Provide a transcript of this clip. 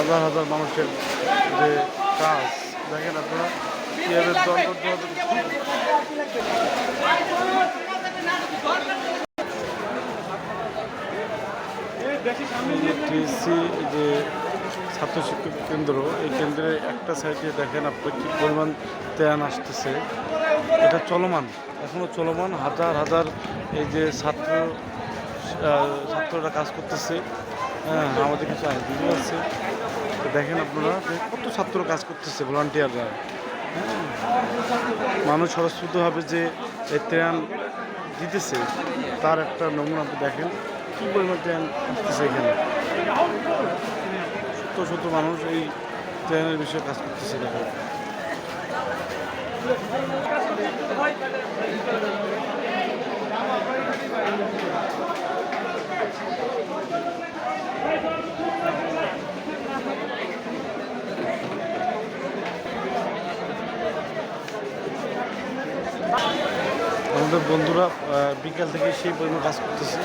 হাজার হাজার মানুষের যে কাজ দেখেন আপনারা কীভাবে দল করতে হবে। টিএসসি যে ছাত্র শিক্ষক কেন্দ্র, এই কেন্দ্রে একটা সাইডে দেখেন আপনার কী পরিমাণ ত্রাণ আসতেছে। এটা চলমান, এখনও চলমান। হাজার হাজার এই যে ছাত্ররা কাজ করতেছে। হ্যাঁ, আমাদের কিছু আইনজীবী আছে, তো দেখেন আপনারা কত ছাত্র কাজ করতেছে, ভলান্টিয়াররা। হ্যাঁ, মানুষ স্বতঃস্ফূর্তভাবে যে এই ত্রাণ দিতেছে তার একটা নমুনা আপনি দেখেন কী পরিমাণ ত্রাণ আসতেছে এখানে। শত শত মানুষ এই ত্রাণের বিষয়ে কাজ করতেছে দেখেন। আমাদের বন্ধুরা বিকাল থেকে সেই পরিমাণ কাজ করতেছে।